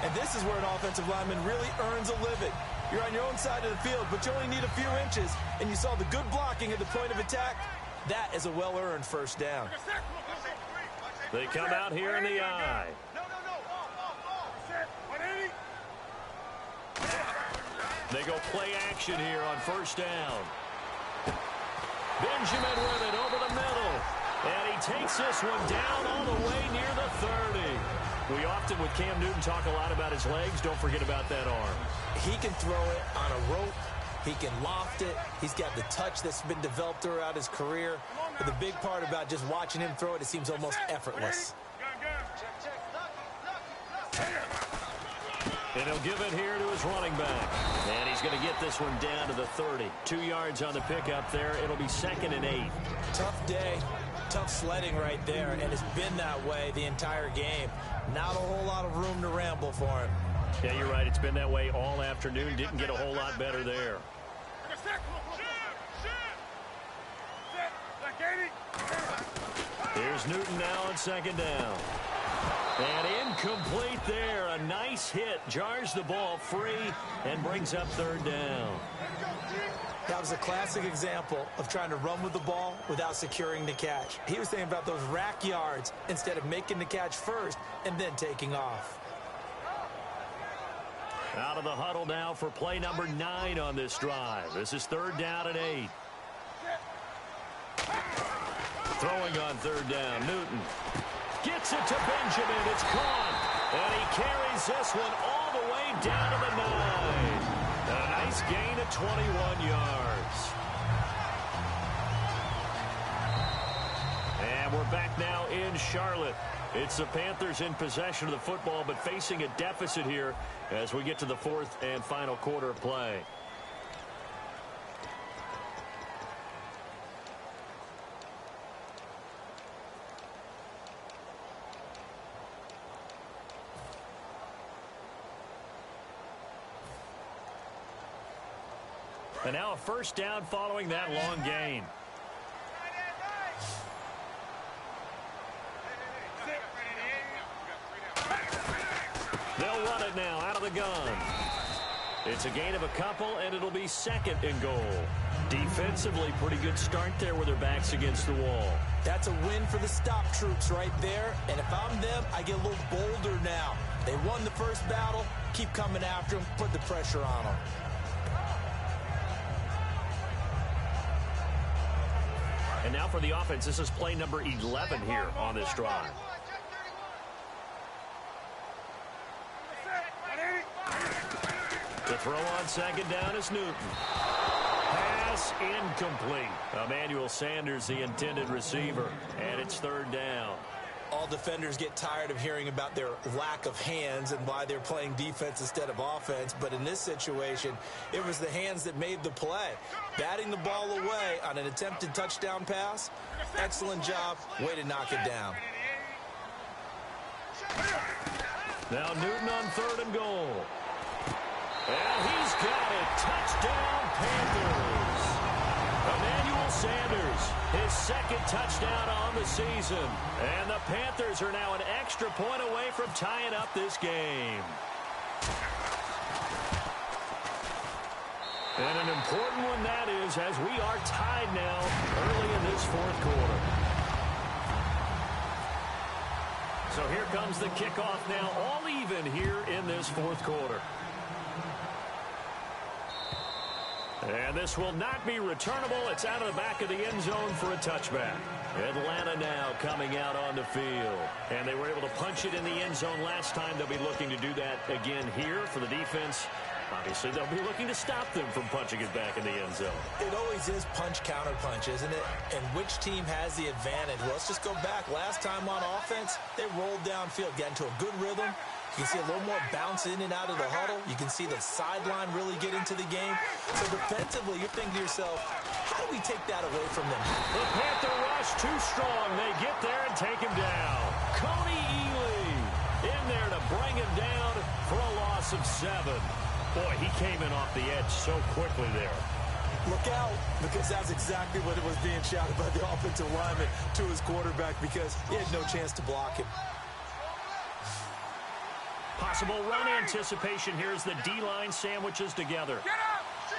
And this is where an offensive lineman really earns a living. You're on your own side of the field, but you only need a few inches, and you saw the good blocking at the point of attack. That is a well-earned 1st down. They come out here in the I. They go play action here on 1st down. Benjamin with it over the middle. And he takes this one down all the way near the 30. We often, with Cam Newton, talk a lot about his legs. Don't forget about that arm. He can throw it on a rope. He can loft it. He's got the touch that's been developed throughout his career. But the big part about just watching him throw it, it seems almost effortless. And he'll give it here to his running back. And he's going to get this one down to the 30. 2 yards on the pickup there. It'll be 2nd and 8. Tough day. Tough sledding right there, and it's been that way the entire game. Not a whole lot of room to ramble for him. Yeah, you're right. It's been that way all afternoon. Didn't get a whole lot better there. Here's Newton now on 2nd down. And incomplete there. A nice hit. Jars the ball free and brings up 3rd down. That was a classic example of trying to run with the ball without securing the catch. He was thinking about those rack yards instead of making the catch first and then taking off. Out of the huddle now for play number 9 on this drive. This is 3rd down and 8. Throwing on 3rd down, Newton. Gets it to Benjamin. It's caught. And he carries this one all the way down to the 9. A nice gain of 21 yards. And we're back now in Charlotte. It's the Panthers in possession of the football, but facing a deficit here as we get to the 4th and final quarter of play. And now a 1st down following that long gain. They'll run it now out of the gun. It's a gain of a couple, and it'll be 2nd and goal. Defensively, pretty good start there with their backs against the wall. That's a win for the stop troops right there. And if I'm them, I get a little bolder now. They won the first battle. Keep coming after them. Put the pressure on them. And now for the offense, this is play number 11 here on this drive. The throw on 2nd down is Newton. Pass incomplete. Emmanuel Sanders, the intended receiver, and it's 3rd down. All defenders get tired of hearing about their lack of hands and why they're playing defense instead of offense. But in this situation, it was the hands that made the play. Batting the ball away on an attempted touchdown pass. Excellent job. Way to knock it down. Now Newton on 3rd and goal. And he's got it. Touchdown, Panthers. Emmanuel Sanders, his 2nd touchdown on the season. And the Panthers are now an extra point away from tying up this game. And an important one that is, as we are tied now early in this 4th quarter. So here comes the kickoff now, all even here in this 4th quarter. And this will not be returnable. It's out of the back of the end zone for a touchback. Atlanta now coming out on the field. And they were able to punch it in the end zone last time. They'll be looking to do that again here for the defense. Obviously, they'll be looking to stop them from punching it back in the end zone. It always is punch-counter-punch, isn't it? And which team has the advantage? Well, let's just go back. Last time on offense, they rolled downfield, got into a good rhythm. You can see a little more bounce in and out of the huddle. You can see the sideline really get into the game. So defensively, you're thinking to yourself, how do we take that away from them? The Panther rush too strong. They get there and take him down. Cody Ely in there to bring him down for a loss of 7. Boy, he came in off the edge so quickly there. Look out, because that's exactly what it was being shouted by the offensive lineman to his quarterback, because he had no chance to block him. Possible run anticipation here as the D-line sandwiches together. Get up! Shoot!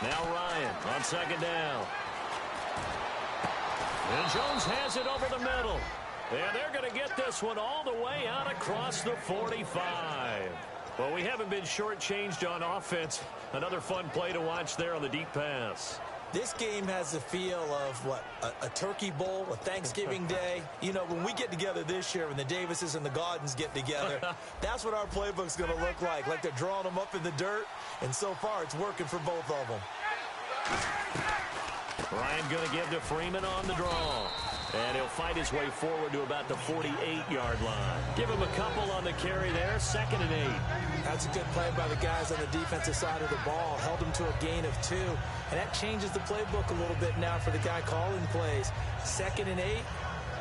Now Ryan on 2nd down. And Jones has it over the middle. And they're going to get this one all the way out across the 45. Well, we haven't been shortchanged on offense. Another fun play to watch there on the deep pass. This game has the feel of, a turkey bowl, a Thanksgiving day. You know, when we get together this year, when the Davises and the Gaudens get together, that's what our playbook's going to look like. Like they're drawing them up in the dirt, and so far it's working for both of them. Ryan going to give to Freeman on the draw. And he'll fight his way forward to about the 48-yard line. Give him a couple on the carry there, 2nd and 8. That's a good play by the guys on the defensive side of the ball. Held him to a gain of 2. And that changes the playbook a little bit now for the guy calling plays. 2nd and 8.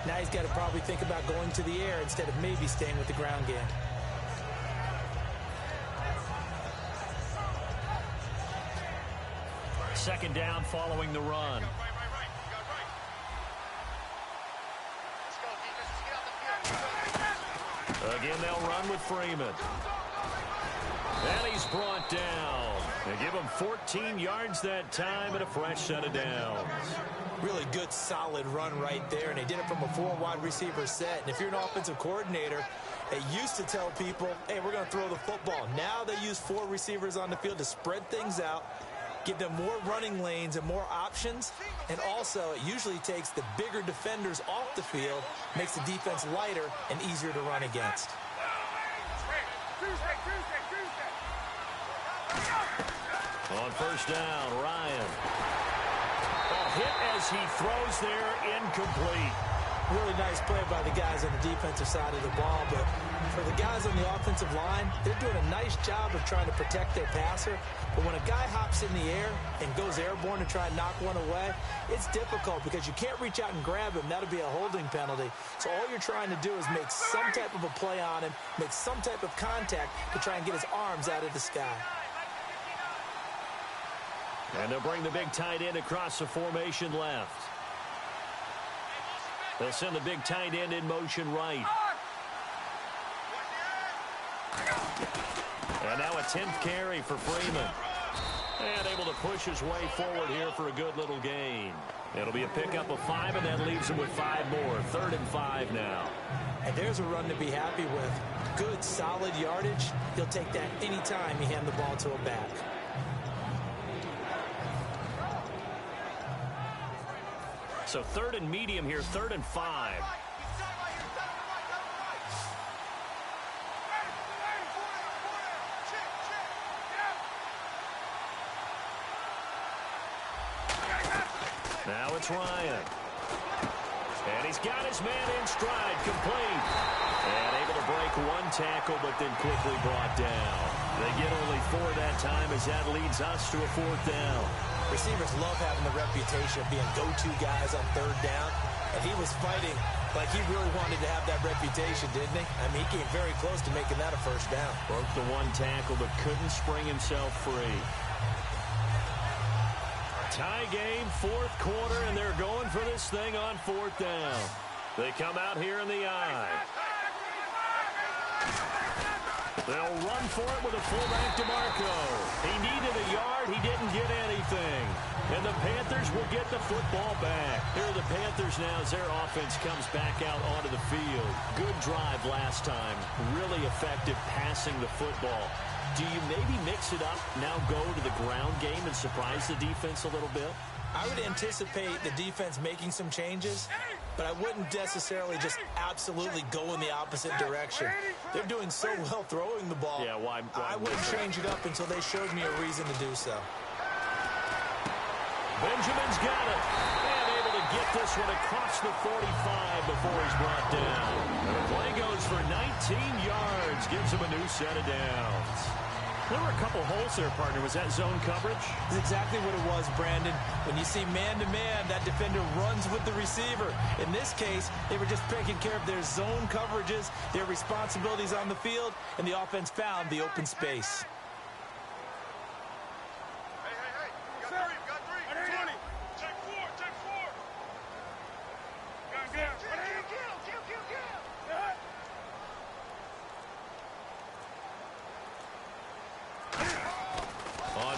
Now he's got to probably think about going to the air instead of maybe staying with the ground game. Second down following the run. Again, they'll run with Freeman. And he's brought down. They give him 14 yards that time and a fresh set of downs. Really good, solid run right there, and they did it from a 4 wide receiver set. And if you're an offensive coordinator, they used to tell people, hey, we're going to throw the football. Now they use 4 receivers on the field to spread things out, give them more running lanes and more options, and also it usually takes the bigger defenders off the field, makes the defense lighter and easier to run against. On first down, Ryan. Hit as he throws there, incomplete. Really nice play by the guys on the defensive side of the ball, but for the guys on the offensive line, they're doing a nice job of trying to protect their passer. But when a guy hops in the air and goes airborne to try and knock one away, it's difficult because you can't reach out and grab him. That'll be a holding penalty. So all you're trying to do is make some type of a play on him, make some type of contact to try and get his arms out of the sky. And they'll bring the big tight end across the formation left. They'll send the big tight end in motion right. And now a 10th carry for Freeman. And able to push his way forward here for a good little gain. It'll be a pickup of 5, and that leaves him with 5 more. 3rd and 5 now. And there's a run to be happy with. Good, solid yardage. He'll take that anytime you hand the ball to a back. So 3rd and medium here, 3rd and 5. Now it's Ryan. And he's got his man in stride, complete. And able to break 1 tackle, but then quickly brought down. They get only 4 that time as that leads us to a 4th down. Receivers love having the reputation of being go-to guys on 3rd down. And he was fighting like he really wanted to have that reputation, didn't he? I mean, he came very close to making that a 1st down. Broke the 1 tackle, but couldn't spring himself free. Tie game, 4th quarter, and they're going for this thing on 4th down. They come out here in the eye. They'll run for it with a fullback DeMarco. He needed a yard. He didn't get anything. And the Panthers will get the football back. Here are the Panthers now as their offense comes back out onto the field. Good drive last time. Really effective passing the football. Do you maybe mix it up, now go to the ground game and surprise the defense a little bit? I would anticipate the defense making some changes, but I wouldn't necessarily just absolutely go in the opposite direction. They're doing so well throwing the ball. Yeah, why I wouldn't change it up until they showed me a reason to do so. Benjamin's got it. And able to get this one across the 45 before he's brought down. And the play goes for 19 yards. Gives him a new set of downs. There were a couple holes there, partner. Was that zone coverage? That's exactly what it was, Brandon. When you see man-to-man, that defender runs with the receiver. In this case, they were just taking care of their zone coverages, their responsibilities on the field, and the offense found the open space.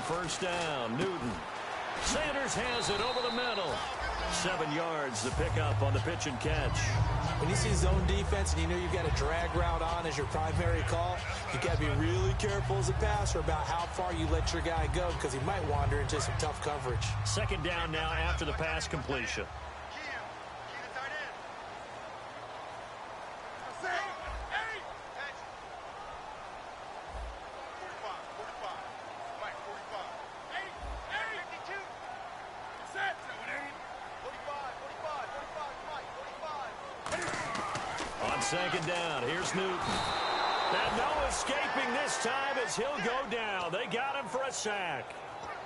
First down, Newton. Sanders has it over the middle. 7 yards, the pickup on the pitch and catch. When you see zone defense and you know you've got a drag route on as your primary call, you've got to be really careful as a passer about how far you let your guy go because he might wander into some tough coverage. Second down now after the pass completion. Second down. Here's Newton. And no escaping this time as he'll go down. They got him for a sack.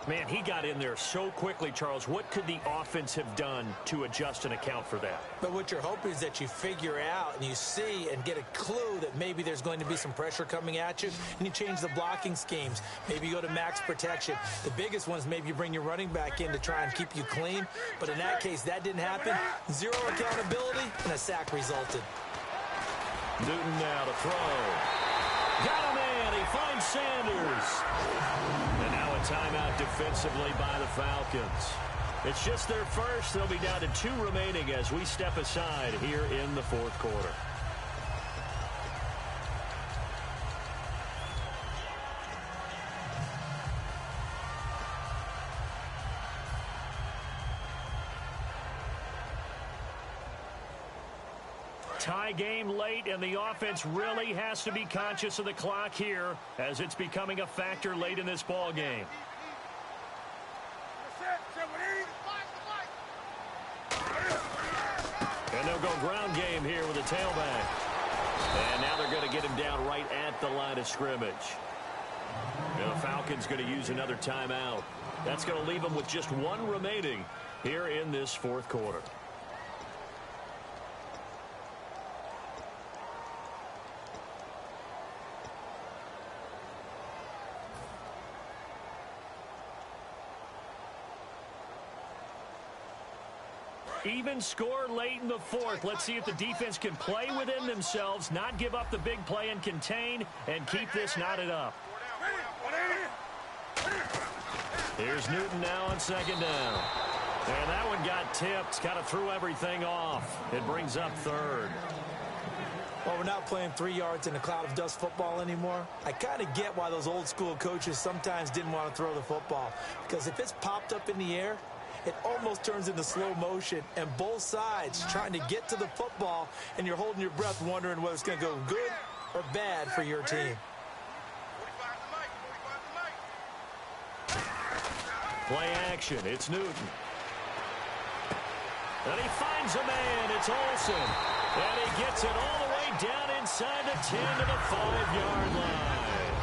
Man, he got in there so quickly, Charles. What could the offense have done to adjust and account for that? But what you're hoping is that you figure out and you see and get a clue that maybe there's going to be some pressure coming at you, and you change the blocking schemes. Maybe you go to max protection. The biggest one is maybe you bring your running back in to try and keep you clean. But in that case, that didn't happen. Zero accountability, and a sack resulted. Newton now to throw. Got a man. He finds Sanders. And now a timeout defensively by the Falcons. It's just their first. They'll be down to 2 remaining as we step aside here in the fourth quarter. Tie game late, and the offense really has to be conscious of the clock here as it's becoming a factor late in this ball game. And they'll go ground game here with a tailback. And now they're going to get him down right at the line of scrimmage. And the Falcons going to use another timeout. That's going to leave them with just 1 remaining here in this fourth quarter. Even score late in the fourth. Let's see if the defense can play within themselves, not give up the big play and contain, and keep this knotted up. Here's Newton now on second down. And that one got tipped. Kind of threw everything off. It brings up third. Well, we're not playing 3 yards in a cloud of dust football anymore. I kind of get why those old school coaches sometimes didn't want to throw the football. Because if it's popped up in the air, it almost turns into slow motion, and both sides trying to get to the football, and you're holding your breath wondering whether it's going to go good or bad for your team. Play action. It's Newton. And he finds a man. It's Olsen. And he gets it all the way down inside the 10 to the 5-yard line.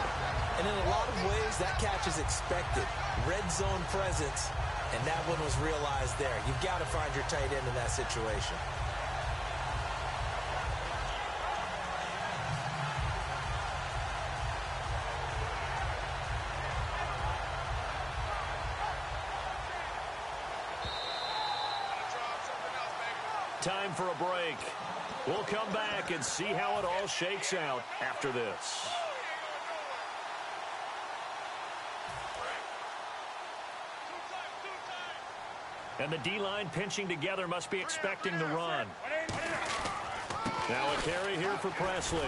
And in a lot of ways, that catch is expected. Red zone presence. And that one was realized there. You've got to find your tight end in that situation. Time for a break. We'll come back and see how it all shakes out after this. And the D-line pinching together must be expecting the run. Now a carry here for Presley.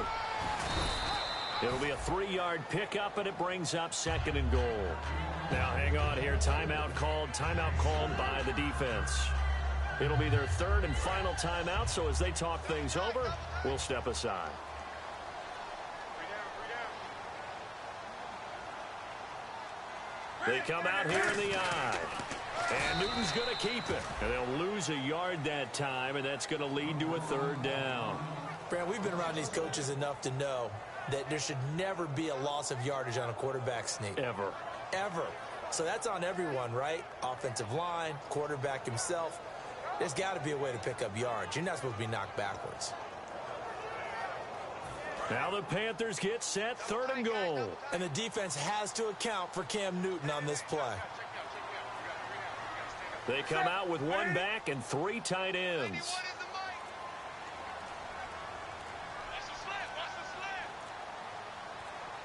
It'll be a 3-yard pickup, and it brings up 2nd and goal. Now hang on here. Timeout called by the defense. It'll be their 3rd and final timeout, so as they talk things over, we'll step aside. They come out here in the eye. And Newton's going to keep it. And they'll lose a yard that time, and that's going to lead to a 3rd down. Brad, we've been around these coaches enough to know that there should never be a loss of yardage on a quarterback sneak. Ever. Ever. So that's on everyone, right? Offensive line, quarterback himself. There's got to be a way to pick up yards. You're not supposed to be knocked backwards. Now the Panthers get set, 3rd and goal. And the defense has to account for Cam Newton on this play. They come out with 1 back and 3 tight ends.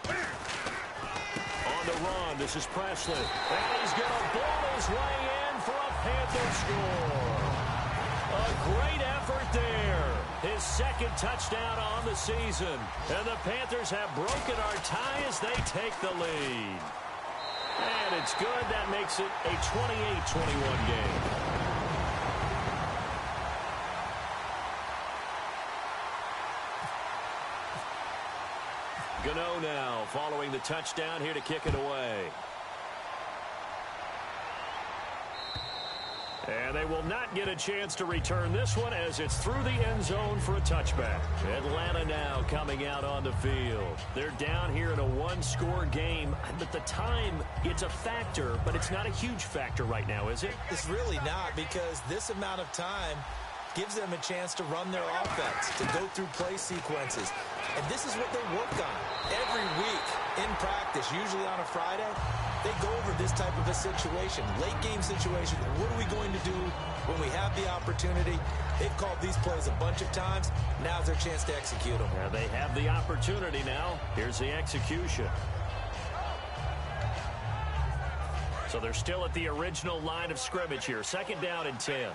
On the run, this is Presley. And he's going to ball his way in for a Panther score. A great effort there. His second touchdown on the season. And the Panthers have broken our tie as they take the lead. And it's good. That makes it a 28-21 game. Gano now following the touchdown here to kick it away. And they will not get a chance to return this one as it's through the end zone for a touchback. Atlanta now coming out on the field. They're down here in a one-score game. But the time, it's a factor, but it's not a huge factor right now, is it? It's really not, because this amount of time gives them a chance to run their offense, to go through play sequences. And this is what they work on every week in practice, usually on a Friday. They go over this type of a situation, late game situation. What are we going to do when we have the opportunity? They've called these plays a bunch of times. Now's their chance to execute them. Yeah, they have the opportunity now. Here's the execution. So they're still at the original line of scrimmage here. Second down and 10.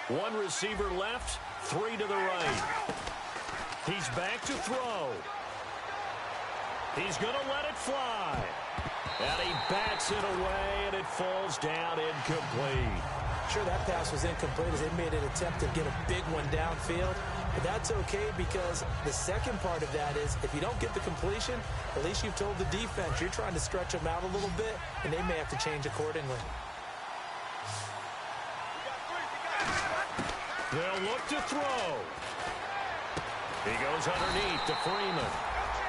One receiver left, three to the right. He's back to throw. He's going to let it fly. And he bats it away, and it falls down incomplete. Sure, that pass was incomplete as they made an attempt to get a big one downfield. But that's okay, because the second part of that is if you don't get the completion, at least you've told the defense you're trying to stretch them out a little bit, and they may have to change accordingly. They'll look to throw. He goes underneath to Freeman.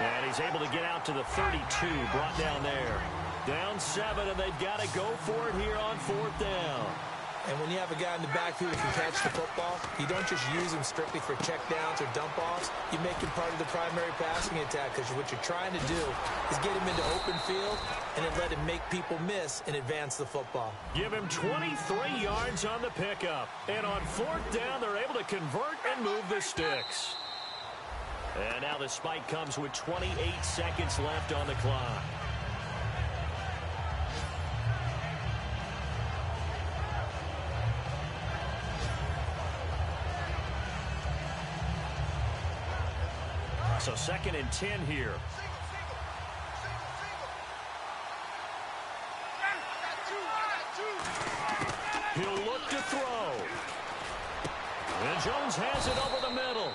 And he's able to get out to the 32, brought down there. Down 7, and they've got to go for it here on fourth down. And when you have a guy in the backfield who can catch the football, you don't just use him strictly for checkdowns or dump-offs. You make him part of the primary passing attack, because what you're trying to do is get him into open field and then let him make people miss and advance the football. Give him 23 yards on the pickup. And on fourth down, they're able to convert and move the sticks. And now the spike comes with 28 seconds left on the clock. So second and 10 here. He'll look to throw. And Jones has it over the middle.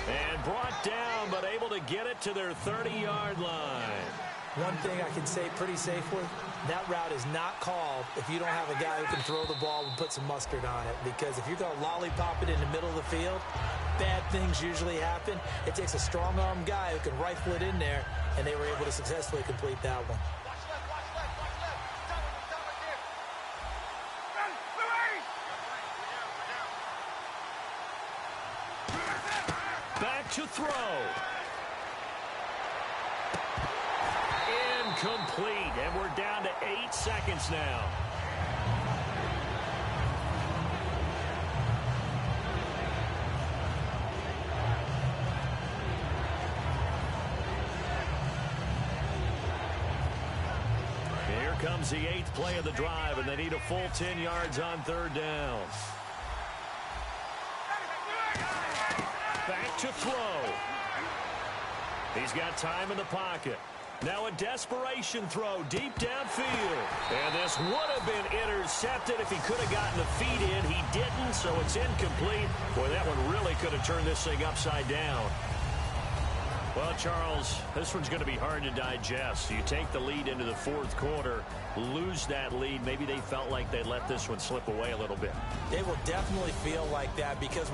And brought down, but able to get it to their 30-yard line. One thing I can say pretty safely, that route is not called if you don't have a guy who can throw the ball and put some mustard on it. Because if you're going to lollipop it in the middle of the field, bad things usually happen. It takes a strong-arm guy who can rifle it in there, and they were able to successfully complete that one. Back to throw. Incomplete, and we're down to 8 seconds now. Here comes the 8th play of the drive, and they need a full 10 yards on third down. Back to throw. He's got time in the pocket. Now a desperation throw deep downfield. And this would have been intercepted if he could have gotten the feet in. He didn't, so it's incomplete. Boy, that one really could have turned this thing upside down. Well, Charles, this one's going to be hard to digest. You take the lead into the fourth quarter, lose that lead. Maybe they felt like they let this one slip away a little bit. They will definitely feel like that, because